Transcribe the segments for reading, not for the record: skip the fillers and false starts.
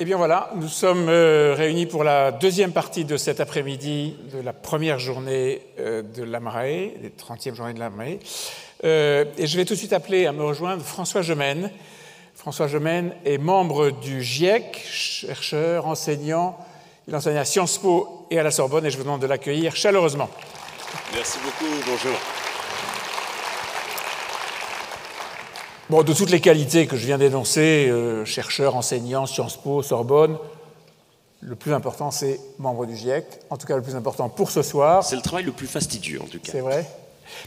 Eh bien voilà, nous sommes réunis pour la deuxième partie de cet après-midi de la première journée de l'AMRAE, des 30e journées de l'AMRAE. Et je vais tout de suite appeler à me rejoindre François Gemène. François Gemène est membre du GIEC, chercheur, enseignant. Il enseigne à Sciences Po et à la Sorbonne et je vous demande de l'accueillir chaleureusement. Merci beaucoup, bonjour. Bon, de toutes les qualités que je viens d'énoncer, chercheur, enseignant, Sciences Po, Sorbonne, le plus important, c'est membre du GIEC. En tout cas, le plus important pour ce soir. C'est le travail le plus fastidieux, en tout cas. C'est vrai?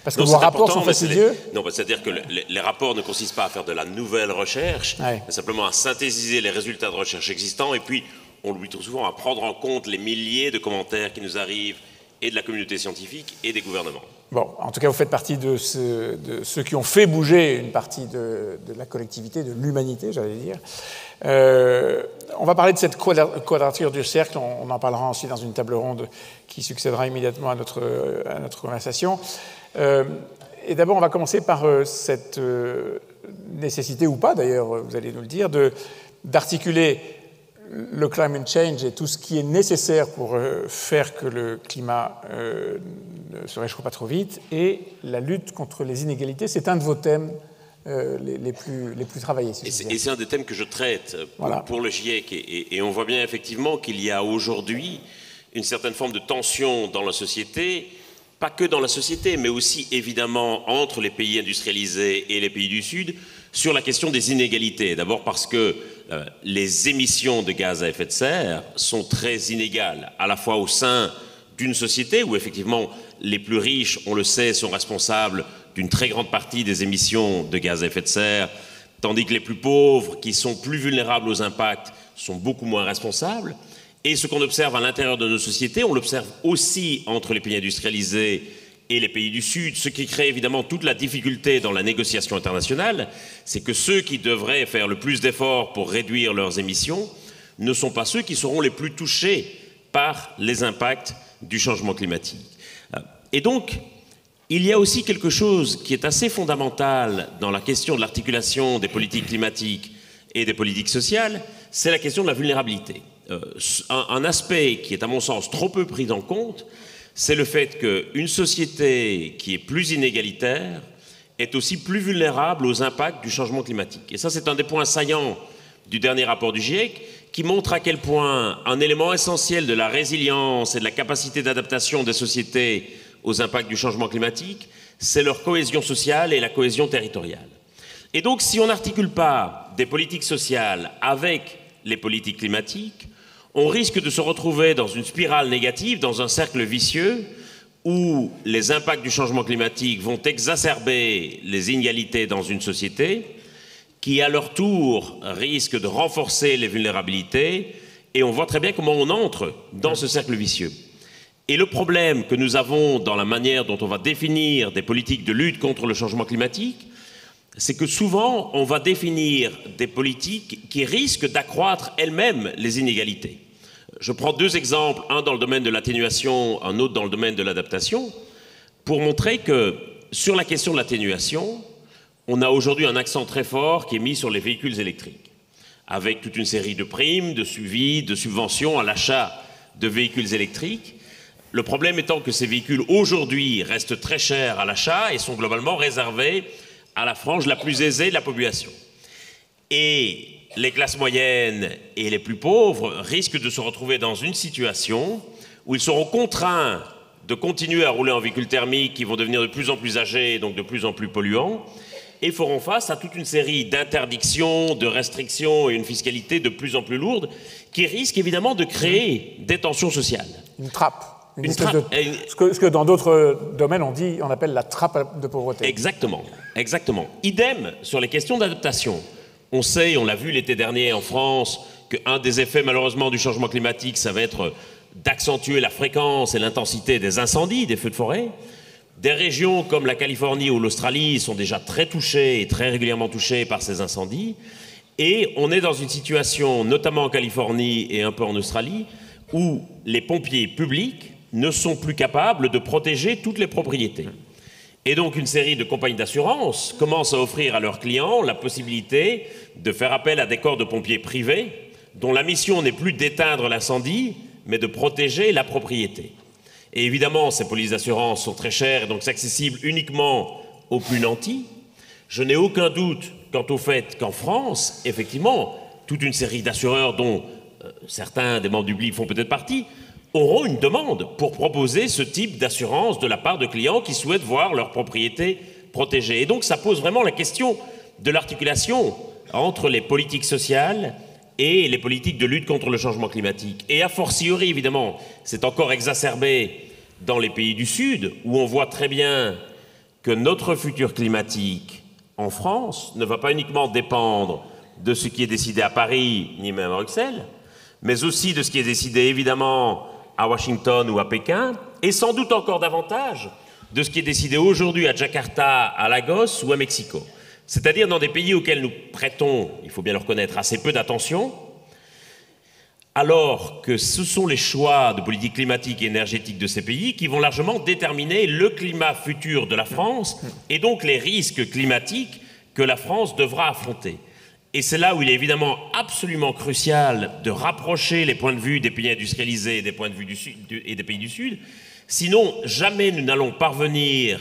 Parce que vos rapports sont fastidieux? Non, c'est-à-dire que les rapports ne consistent pas à faire de la nouvelle recherche, mais simplement à synthétiser les résultats de recherche existants, et puis on l'oublie trop souvent, à prendre en compte les milliers de commentaires qui nous arrivent, et de la communauté scientifique, et des gouvernements. Bon, en tout cas, vous faites partie de ceux qui ont fait bouger une partie de la collectivité, de l'humanité, j'allais dire. On va parler de cette quadrature du cercle, on en parlera ensuite dans une table ronde qui succédera immédiatement à notre conversation. Et d'abord, on va commencer par cette nécessité, ou pas d'ailleurs, vous allez nous le dire, d'articuler le climate change et tout ce qui est nécessaire pour faire que le climat ne se réchauffe pas trop vite, et la lutte contre les inégalités. C'est un de vos thèmes les plus travaillés. Si et c'est un des thèmes que je traite pour le GIEC. Et on voit bien effectivement qu'il y a aujourd'hui une certaine forme de tension dans la société, pas que dans la société, mais aussi évidemment entre les pays industrialisés et les pays du Sud, sur la question des inégalités. D'abord parce que les émissions de gaz à effet de serre sont très inégales, à la fois au sein d'une société où effectivement les plus riches, on le sait, sont responsables d'une très grande partie des émissions de gaz à effet de serre, tandis que les plus pauvres, qui sont plus vulnérables aux impacts, sont beaucoup moins responsables. Et ce qu'on observe à l'intérieur de nos sociétés, on l'observe aussi entre les pays industrialisés et les pays du Sud, ce qui crée évidemment toute la difficulté dans la négociation internationale, c'est que ceux qui devraient faire le plus d'efforts pour réduire leurs émissions ne sont pas ceux qui seront les plus touchés par les impacts du changement climatique. Et donc, il y a aussi quelque chose qui est assez fondamental dans la question de l'articulation des politiques climatiques et des politiques sociales, c'est la question de la vulnérabilité. Un aspect qui est à mon sens trop peu pris en compte, c'est le fait qu'une société qui est plus inégalitaire est aussi plus vulnérable aux impacts du changement climatique. Et ça, c'est un des points saillants du dernier rapport du GIEC, qui montre à quel point un élément essentiel de la résilience et de la capacité d'adaptation des sociétés aux impacts du changement climatique, c'est leur cohésion sociale et la cohésion territoriale. Et donc, si on n'articule pas des politiques sociales avec les politiques climatiques, on risque de se retrouver dans une spirale négative, dans un cercle vicieux, où les impacts du changement climatique vont exacerber les inégalités dans une société, qui à leur tour risquent de renforcer les vulnérabilités, et on voit très bien comment on entre dans ce cercle vicieux. Et le problème que nous avons dans la manière dont on va définir des politiques de lutte contre le changement climatique, c'est que souvent on va définir des politiques qui risquent d'accroître elles-mêmes les inégalités. Je prends deux exemples, un dans le domaine de l'atténuation, un autre dans le domaine de l'adaptation, pour montrer que sur la question de l'atténuation, on a aujourd'hui un accent très fort qui est mis sur les véhicules électriques, avec toute une série de primes, de suivi, de subventions à l'achat de véhicules électriques. Le problème étant que ces véhicules aujourd'hui restent très chers à l'achat et sont globalement réservés à la frange la plus aisée de la population. Et les classes moyennes et les plus pauvres risquent de se retrouver dans une situation où ils seront contraints de continuer à rouler en véhicules thermiques qui vont devenir de plus en plus âgés et donc de plus en plus polluants, et feront face à toute une série d'interdictions, de restrictions et une fiscalité de plus en plus lourde qui risque évidemment de créer des tensions sociales. Une trappe. Ce que dans d'autres domaines on appelle la trappe de pauvreté. Exactement, exactement. Idem sur les questions d'adaptation. On sait, on l'a vu l'été dernier en France, qu'un des effets malheureusement du changement climatique, ça va être d'accentuer la fréquence et l'intensité des incendies, des feux de forêt. Des régions comme la Californie ou l'Australie sont déjà très touchées et très régulièrement touchées par ces incendies. Et on est dans une situation, notamment en Californie et un peu en Australie, où les pompiers publics ne sont plus capables de protéger toutes les propriétés. Et donc une série de compagnies d'assurance commencent à offrir à leurs clients la possibilité de faire appel à des corps de pompiers privés dont la mission n'est plus d'éteindre l'incendie, mais de protéger la propriété. Et évidemment, ces polices d'assurance sont très chères et donc accessibles uniquement aux plus nantis. Je n'ai aucun doute quant au fait qu'en France, effectivement, toute une série d'assureurs, dont certains des membres du BLIC font peut-être partie, auront une demande pour proposer ce type d'assurance de la part de clients qui souhaitent voir leur propriété protégée. Et donc ça pose vraiment la question de l'articulation entre les politiques sociales et les politiques de lutte contre le changement climatique. Et a fortiori, évidemment, c'est encore exacerbé dans les pays du Sud, où on voit très bien que notre futur climatique en France ne va pas uniquement dépendre de ce qui est décidé à Paris, ni même à Bruxelles, mais aussi de ce qui est décidé évidemment à Washington ou à Pékin, et sans doute encore davantage de ce qui est décidé aujourd'hui à Jakarta, à Lagos ou à Mexico. C'est-à-dire dans des pays auxquels nous prêtons, il faut bien le reconnaître, assez peu d'attention, alors que ce sont les choix de politique climatique et énergétique de ces pays qui vont largement déterminer le climat futur de la France et donc les risques climatiques que la France devra affronter. Et c'est là où il est évidemment absolument crucial de rapprocher les points de vue des pays industrialisés et des points de vue du Sud, et des pays du Sud. Sinon, jamais nous n'allons parvenir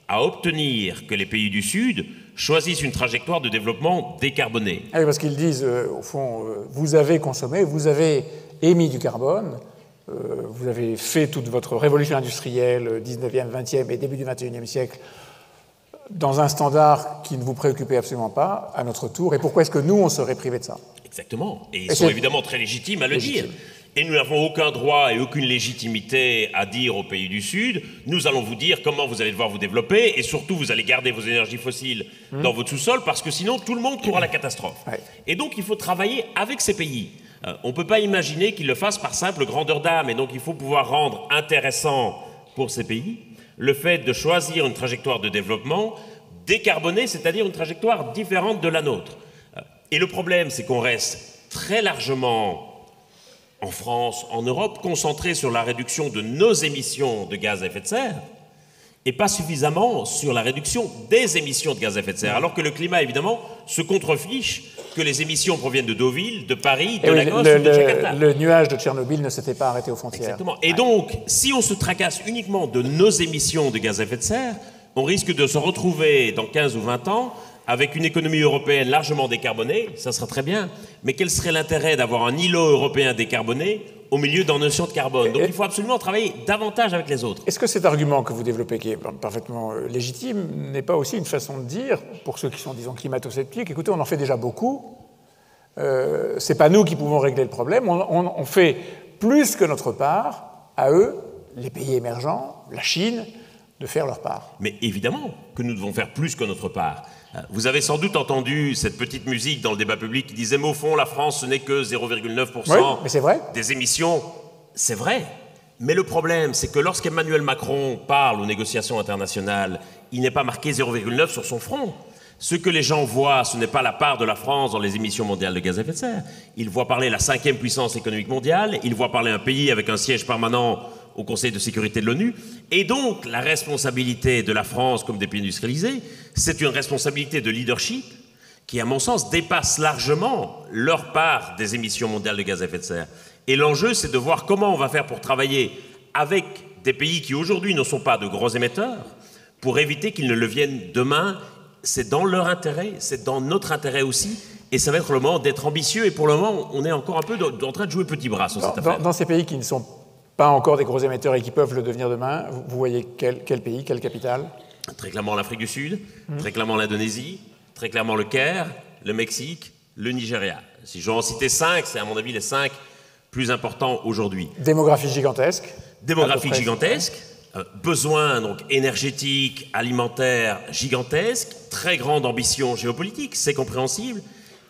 à obtenir que les pays du Sud choisissent une trajectoire de développement décarboné. Ah oui, parce qu'ils disent, au fond, vous avez consommé, vous avez émis du carbone, vous avez fait toute votre révolution industrielle 19e, 20e et début du 21e siècle dans un standard qui ne vous préoccupait absolument pas, à notre tour. Et pourquoi est-ce que nous, on serait privés de ça? Exactement. Et ils sont évidemment très légitimes à le dire. Et nous n'avons aucun droit et aucune légitimité à dire aux pays du Sud, nous allons vous dire comment vous allez devoir vous développer, et surtout vous allez garder vos énergies fossiles dans votre sous-sol, parce que sinon tout le monde court à la catastrophe. Ouais. Et donc il faut travailler avec ces pays. On ne peut pas imaginer qu'ils le fassent par simple grandeur d'âme, et donc il faut pouvoir rendre intéressant pour ces pays le fait de choisir une trajectoire de développement décarbonée, c'est-à-dire une trajectoire différente de la nôtre. Et le problème, c'est qu'on reste très largement en France, en Europe, concentré sur la réduction de nos émissions de gaz à effet de serre et pas suffisamment sur la réduction des émissions de gaz à effet de serre, alors que le climat, évidemment, se contrefiche que les émissions proviennent de Deauville, de Paris, de Lagos ou de Jakarta. Le nuage de Tchernobyl ne s'était pas arrêté aux frontières. Exactement. Et donc, si on se tracasse uniquement de nos émissions de gaz à effet de serre, on risque de se retrouver dans 15 ou 20 ans avec une économie européenne largement décarbonée, ça sera très bien, mais quel serait l'intérêt d'avoir un îlot européen décarboné au milieu d'un océan de carbone? Donc il faut absolument travailler davantage avec les autres. Est-ce que cet argument que vous développez, qui est parfaitement légitime, n'est pas aussi une façon de dire, pour ceux qui sont, disons, climato-sceptiques, écoutez, on en fait déjà beaucoup, c'est pas nous qui pouvons régler le problème, on fait plus que notre part, à eux, les pays émergents, la Chine, de faire leur part. Mais évidemment que nous devons faire plus que notre part. Vous avez sans doute entendu cette petite musique dans le débat public qui disait « Mais au fond, la France, ce n'est que 0,9% des émissions. » C'est vrai. Mais le problème, c'est que lorsqu'Emmanuel Macron parle aux négociations internationales, il n'est pas marqué 0,9 sur son front. Ce que les gens voient, ce n'est pas la part de la France dans les émissions mondiales de gaz à effet de serre. Ils voient parler la 5e puissance économique mondiale, ils voient parler un pays avec un siège permanent au Conseil de sécurité de l'ONU. Et donc, la responsabilité de la France comme des pays industrialisés, c'est une responsabilité de leadership qui, à mon sens, dépasse largement leur part des émissions mondiales de gaz à effet de serre. Et l'enjeu, c'est de voir comment on va faire pour travailler avec des pays qui, aujourd'hui, ne sont pas de gros émetteurs, pour éviter qu'ils ne le viennent demain. C'est dans leur intérêt, c'est dans notre intérêt aussi, et ça va être le moment d'être ambitieux, et pour le moment, on est encore un peu en train de jouer petit bras sur cette affaire. Dans ces pays qui ne sont pas encore des gros émetteurs et qui peuvent le devenir demain, vous voyez quel pays, quelle capitale? Très clairement l'Afrique du Sud, très clairement l'Indonésie, très clairement le Caire, le Mexique, le Nigeria. Si je dois en citer 5, c'est à mon avis les 5 plus importants aujourd'hui. Démographie gigantesque. Démographie gigantesque. Besoins donc énergétiques, alimentaires gigantesques, très grande ambition géopolitique, c'est compréhensible.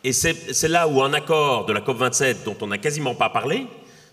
Et c'est là où un accord de la COP27, dont on n'a quasiment pas parlé,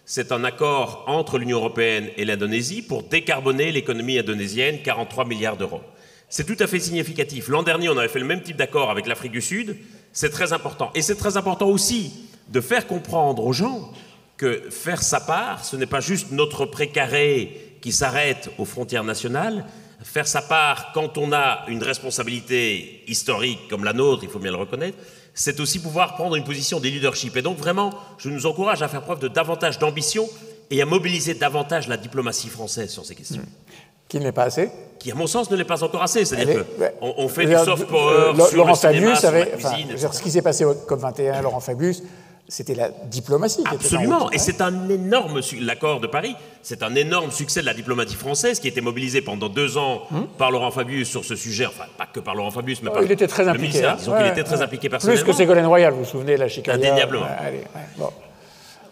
c'est un accord entre l'Union européenne et l'Indonésie pour décarboner l'économie indonésienne, 43 milliards d'euros. C'est tout à fait significatif. L'an dernier, on avait fait le même type d'accord avec l'Afrique du Sud. C'est très important. Et c'est très important aussi de faire comprendre aux gens que faire sa part, ce n'est pas juste notre précaré qui s'arrête aux frontières nationales. Faire sa part quand on a une responsabilité historique comme la nôtre, il faut bien le reconnaître, c'est aussi pouvoir prendre une position de leadership. Et donc vraiment, je nous encourage à faire preuve de davantage d'ambition et à mobiliser davantage la diplomatie française sur ces questions. Qui ne l'est pas assez? Qui, à mon sens, ne l'est pas encore assez. C'est-à-dire qu'on fait du soft power sur Laurent le cinéma, Fabius sur la cuisine, etc. Ce qui s'est passé au COP21, Laurent Fabius, c'était la diplomatie. Absolument, et c'est un énorme, l'accord de Paris, c'est un énorme succès de la diplomatie française qui a été mobilisée pendant 2 ans par Laurent Fabius sur ce sujet, enfin pas que par Laurent Fabius, mais par il était très impliqué. Disons qu'il était très impliqué personnellement. Plus que Ségolène Royal, vous vous souvenez, la Chicago. Indéniablement. Bon.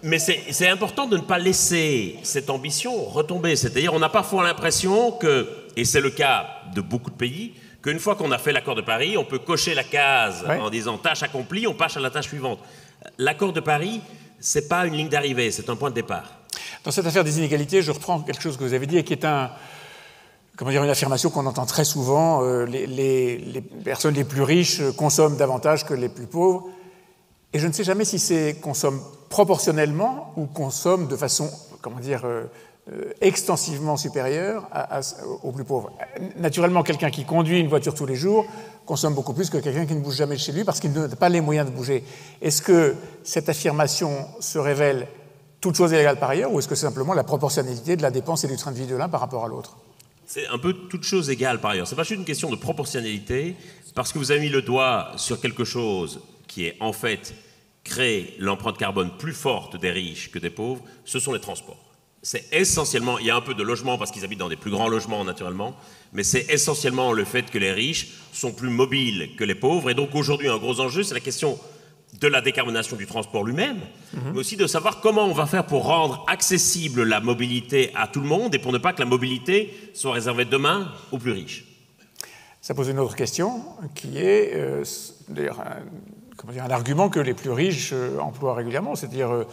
Mais c'est important de ne pas laisser cette ambition retomber. C'est-à-dire, on a parfois l'impression que, et c'est le cas de beaucoup de pays, qu'une fois qu'on a fait l'accord de Paris, on peut cocher la case en disant tâche accomplie, on passe à la tâche suivante. L'accord de Paris, c'est pas une ligne d'arrivée, c'est un point de départ. Dans cette affaire des inégalités, je reprends quelque chose que vous avez dit et qui est une affirmation qu'on entend très souvent. Les personnes les plus riches consomment davantage que les plus pauvres. Et je ne sais jamais si c'est consomment proportionnellement ou consomment de façon, extensivement supérieure aux plus pauvres. Naturellement, quelqu'un qui conduit une voiture tous les jours consomme beaucoup plus que quelqu'un qui ne bouge jamais de chez lui parce qu'il n'a pas les moyens de bouger. Est-ce que cette affirmation se révèle toute chose égale par ailleurs ou est-ce que c'est simplement la proportionnalité de la dépense et du train de vie de l'un par rapport à l'autre? C'est un peu toute chose égale par ailleurs. C'est pas juste une question de proportionnalité parce que vous avez mis le doigt sur quelque chose qui est en fait créer l'empreinte carbone plus forte des riches que des pauvres, ce sont les transports. C'est essentiellement, il y a un peu de logement parce qu'ils habitent dans des plus grands logements naturellement, mais c'est essentiellement le fait que les riches sont plus mobiles que les pauvres. Et donc aujourd'hui, un gros enjeu, c'est la question de la décarbonation du transport lui-même, mais aussi de savoir comment on va faire pour rendre accessible la mobilité à tout le monde et pour ne pas que la mobilité soit réservée demain aux plus riches. Ça pose une autre question qui est d'ailleurs un argument que les plus riches emploient régulièrement, c'est-à-dire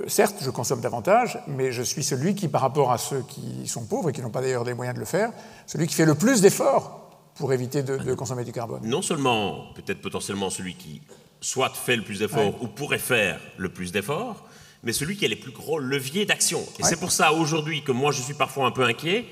certes, je consomme davantage, mais je suis celui qui, par rapport à ceux qui sont pauvres et qui n'ont pas d'ailleurs les moyens de le faire, celui qui fait le plus d'efforts pour éviter de consommer du carbone. Non seulement, peut-être potentiellement celui qui soit fait le plus d'efforts ou pourrait faire le plus d'efforts, mais celui qui a les plus gros leviers d'action. Et c'est pour ça aujourd'hui que moi je suis parfois un peu inquiet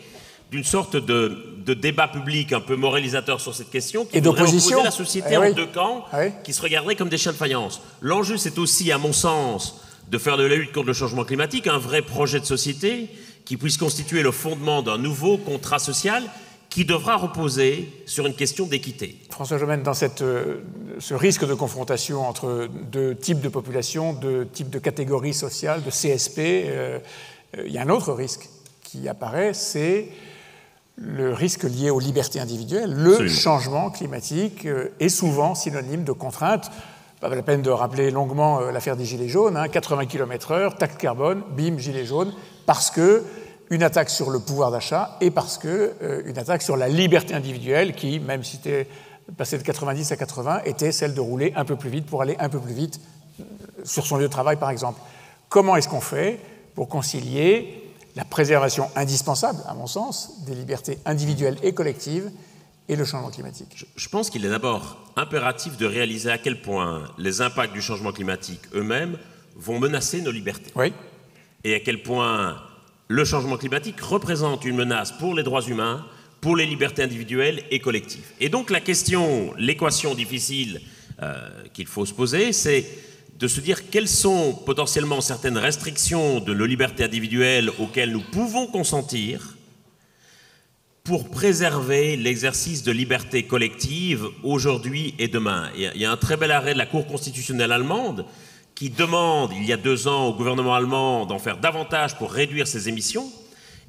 d'une sorte de débat public un peu moralisateur sur cette question qui voudrait opposer la société en deux camps qui se regarderaient comme des chiens de faïence. L'enjeu c'est aussi, à mon sens, de faire de la lutte contre le changement climatique un vrai projet de société qui puisse constituer le fondement d'un nouveau contrat social qui devra reposer sur une question d'équité. François Gemène, dans ce risque de confrontation entre deux types de populations, deux types de catégories sociales, de CSP, il y a un autre risque qui apparaît, c'est le risque lié aux libertés individuelles. Le changement climatique est souvent synonyme de contraintes. Pas la peine de rappeler longuement l'affaire des gilets jaunes, 80 km/h, taxe carbone, bim, gilets jaunes, parce que une attaque sur le pouvoir d'achat et parce que une attaque sur la liberté individuelle qui, même si c'était passé de 90 à 80, était celle de rouler un peu plus vite pour aller un peu plus vite sur son lieu de travail, par exemple. Comment est-ce qu'on fait pour concilier la préservation indispensable, à mon sens, des libertés individuelles et collectives et le changement climatique? Je pense qu'il est d'abord impératif de réaliser à quel point les impacts du changement climatique eux-mêmes vont menacer nos libertés. Oui. Et à quel point le changement climatique représente une menace pour les droits humains, pour les libertés individuelles et collectives. Et donc l'équation difficile qu'il faut se poser, c'est de se dire quelles sont potentiellement certaines restrictions de nos libertés individuelles auxquelles nous pouvons consentir pour préserver l'exercice de liberté collective aujourd'hui et demain. Il y a un très bel arrêt de la Cour constitutionnelle allemande qui demande, il y a 2 ans, au gouvernement allemand d'en faire davantage pour réduire ses émissions.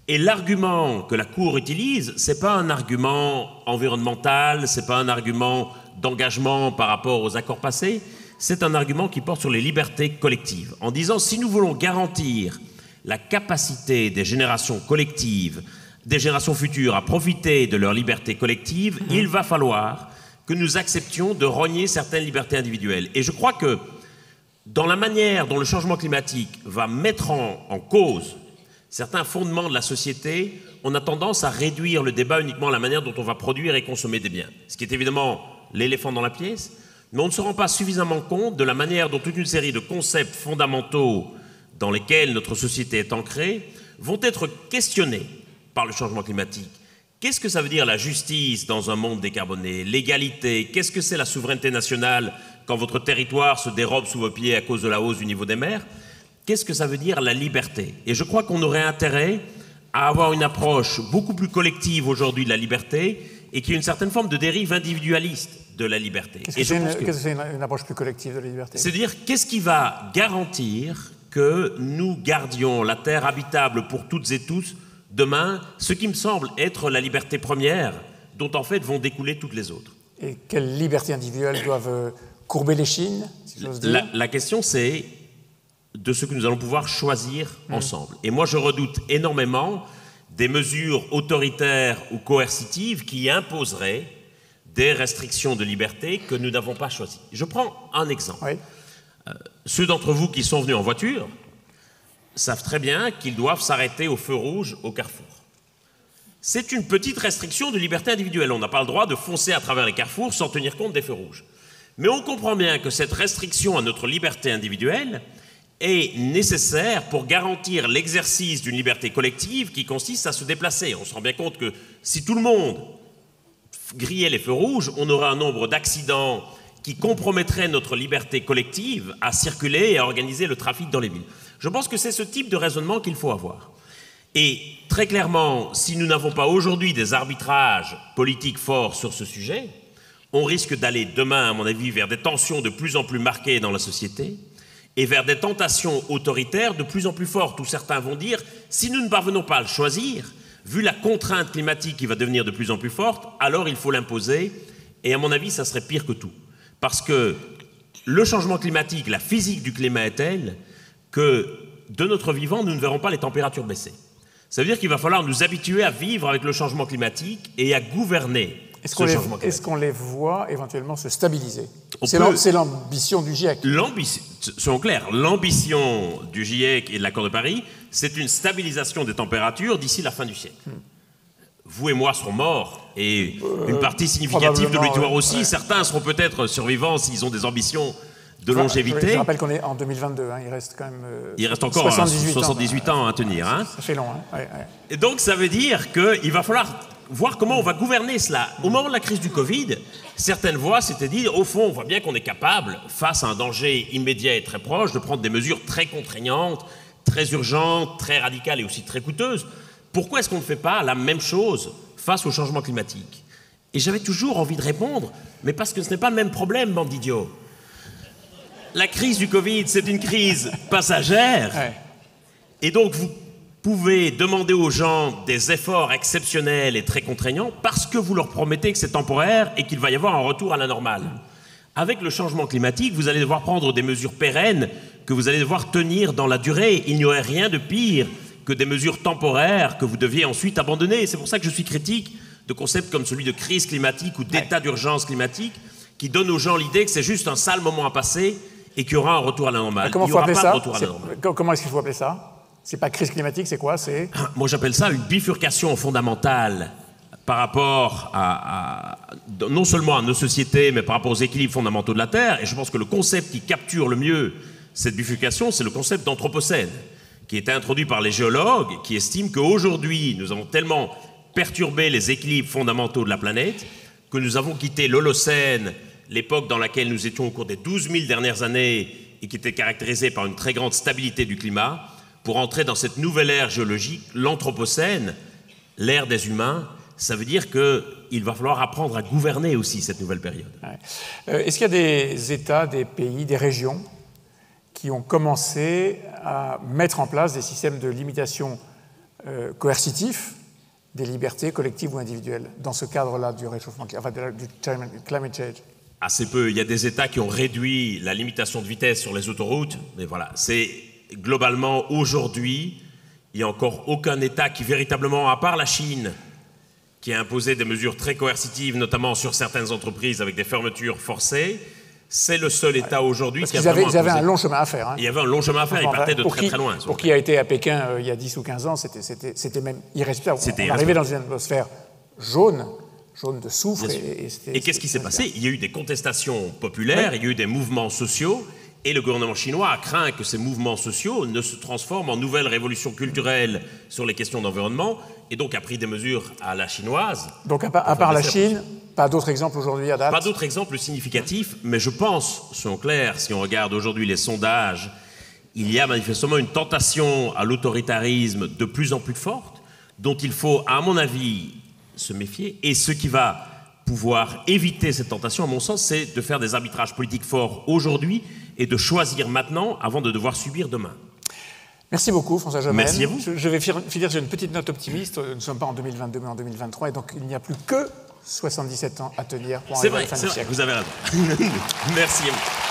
Et l'argument que la Cour utilise, ce n'est pas un argument environnemental, ce n'est pas un argument d'engagement par rapport aux accords passés, c'est un argument qui porte sur les libertés collectives, en disant si nous voulons garantir la capacité des générations collectives, des générations futures à profiter de leurs libertés collectives, il va falloir que nous acceptions de rogner certaines libertés individuelles. Et je crois que dans la manière dont le changement climatique va mettre en cause certains fondements de la société, on a tendance à réduire le débat uniquement à la manière dont on va produire et consommer des biens. Ce qui est évidemment l'éléphant dans la pièce, mais on ne se rend pas suffisamment compte de la manière dont toute une série de concepts fondamentaux dans lesquels notre société est ancrée vont être questionnés par le changement climatique. Qu'est-ce que ça veut dire la justice dans un monde décarboné? L'égalité? Qu'est-ce que c'est la souveraineté nationale quand votre territoire se dérobe sous vos pieds à cause de la hausse du niveau des mers? Qu'est-ce que ça veut dire la liberté? Et je crois qu'on aurait intérêt à avoir une approche beaucoup plus collective aujourd'hui de la liberté et qu'il y ait une certaine forme de dérive individualiste de la liberté. Qu'est-ce que c'est une approche plus collective de la liberté? C'est-à-dire, qu'est-ce qui va garantir que nous gardions la terre habitable pour toutes et tous demain, ce qui me semble être la liberté première, dont en fait vont découler toutes les autres. Et quelles libertés individuelles doivent courber l'échine, si j'ose dire? La question, c'est de ce que nous allons pouvoir choisir ensemble. Et moi, je redoute énormément des mesures autoritaires ou coercitives qui imposeraient des restrictions de liberté que nous n'avons pas choisies. Je prends un exemple. Oui. Ceux d'entre vous qui sont venus en voiture savent très bien qu'ils doivent s'arrêter au feu rouge au carrefour. C'est une petite restriction de liberté individuelle. On n'a pas le droit de foncer à travers les carrefours sans tenir compte des feux rouges. Mais on comprend bien que cette restriction à notre liberté individuelle est nécessaire pour garantir l'exercice d'une liberté collective qui consiste à se déplacer. On se rend bien compte que si tout le monde grillait les feux rouges, on aurait un nombre d'accidents qui compromettrait notre liberté collective à circuler et à organiser le trafic dans les villes. Je pense que c'est ce type de raisonnement qu'il faut avoir. Et très clairement, si nous n'avons pas aujourd'hui des arbitrages politiques forts sur ce sujet, on risque d'aller demain, à mon avis, vers des tensions de plus en plus marquées dans la société et vers des tentations autoritaires de plus en plus fortes, où certains vont dire, si nous ne parvenons pas à le choisir, vu la contrainte climatique qui va devenir de plus en plus forte, alors il faut l'imposer, et à mon avis, ça serait pire que tout. Parce que le changement climatique, la physique du climat est telle que de notre vivant, nous ne verrons pas les températures baisser. Ça veut dire qu'il va falloir nous habituer à vivre avec le changement climatique et à gouverner ce changement climatique. Est-ce qu'on les voit éventuellement se stabiliser? C'est l'ambition du GIEC. Soyons clairs, l'ambition du GIEC et de l'accord de Paris, c'est une stabilisation des températures d'ici la fin du siècle. Vous et moi serons morts, et une partie significative de l'auditoire aussi. Ouais. Certains seront peut-être survivants s'ils ont des ambitions de longévité. Je rappelle qu'on est en 2022, hein, il reste quand même il reste encore 78 ans à tenir. Hein. Ça fait long. Hein. Ouais. Et donc ça veut dire qu'il va falloir voir comment on va gouverner cela. Au moment de la crise du Covid, certaines voix s'étaient dit, au fond, on voit bien qu'on est capable, face à un danger immédiat et très proche, de prendre des mesures très contraignantes, très urgentes, très radicales et aussi très coûteuses. Pourquoi est-ce qu'on ne fait pas la même chose face au changement climatique? Et j'avais toujours envie de répondre, mais parce que ce n'est pas le même problème, bande d'idiots. La crise du Covid, c'est une crise passagère. Ouais. Et donc, vous pouvez demander aux gens des efforts exceptionnels et très contraignants parce que vous leur promettez que c'est temporaire et qu'il va y avoir un retour à la normale. Avec le changement climatique, vous allez devoir prendre des mesures pérennes que vous allez devoir tenir dans la durée. Il n'y aurait rien de pire que des mesures temporaires que vous deviez ensuite abandonner. C'est pour ça que je suis critique de concepts comme celui de crise climatique ou d'état d'urgence climatique qui donnent aux gens l'idée que c'est juste un sale moment à passer et qu'il y aura un retour à la normale. Comment il n'y aura pas de retour à la normale. Comment est-ce qu'il faut appeler ça? C'est pas crise climatique, c'est quoi? Moi, j'appelle ça une bifurcation fondamentale par rapport non seulement à nos sociétés, mais par rapport aux équilibres fondamentaux de la Terre. Et je pense que le concept qui capture le mieux cette bifurcation, c'est le concept d'anthropocène, qui est introduit par les géologues, qui estiment qu'aujourd'hui, nous avons tellement perturbé les équilibres fondamentaux de la planète que nous avons quitté l'Holocène, l'époque dans laquelle nous étions au cours des 12 000 dernières années et qui était caractérisée par une très grande stabilité du climat, pour entrer dans cette nouvelle ère géologique, l'Anthropocène, l'ère des humains. Ça veut dire qu'il va falloir apprendre à gouverner aussi cette nouvelle période. Ouais. Est-ce qu'il y a des États, des pays, des régions qui ont commencé à mettre en place des systèmes de limitation coercitifs des libertés collectives ou individuelles dans ce cadre-là du réchauffement, enfin du climate change? Assez peu. Il y a des États qui ont réduit la limitation de vitesse sur les autoroutes, mais voilà, c'est globalement aujourd'hui, il n'y a encore aucun État qui véritablement, à part la Chine, qui a imposé des mesures très coercitives, notamment sur certaines entreprises avec des fermetures forcées. C'est le seul État aujourd'hui qui a vraiment imposé. Ils avaient un long chemin à faire. Hein. Il y avait un long chemin à faire, ils partaient de très très loin. Pour qui a été à Pékin il y a 10 ou 15 ans, c'était même irrespirable. On arrivait dans une atmosphère jaune de soufre. Et qu'est-ce qui s'est passé? Il y a eu des contestations populaires, il y a eu des mouvements sociaux, Et le gouvernement chinois a craint que ces mouvements sociaux ne se transforment en nouvelles révolutions culturelles sur les questions d'environnement, et donc a pris des mesures à la chinoise. Donc à part la Chine, pas d'autres exemples aujourd'hui à date? Pas d'autres exemples significatifs, mais je pense, soyons clairs, si on regarde aujourd'hui les sondages, il y a manifestement une tentation à l'autoritarisme de plus en plus forte, dont il faut, à mon avis, se méfier. Et ce qui va pouvoir éviter cette tentation, à mon sens, c'est de faire des arbitrages politiques forts aujourd'hui et de choisir maintenant avant de devoir subir demain. Merci beaucoup, François Jomène. Merci à vous. Je vais finir sur une petite note optimiste. Nous ne sommes pas en 2022, mais en 2023, et donc il n'y a plus que 77 ans à tenir pour arriver à la fin du siècle. C'est vrai, vous avez raison. Merci à vous.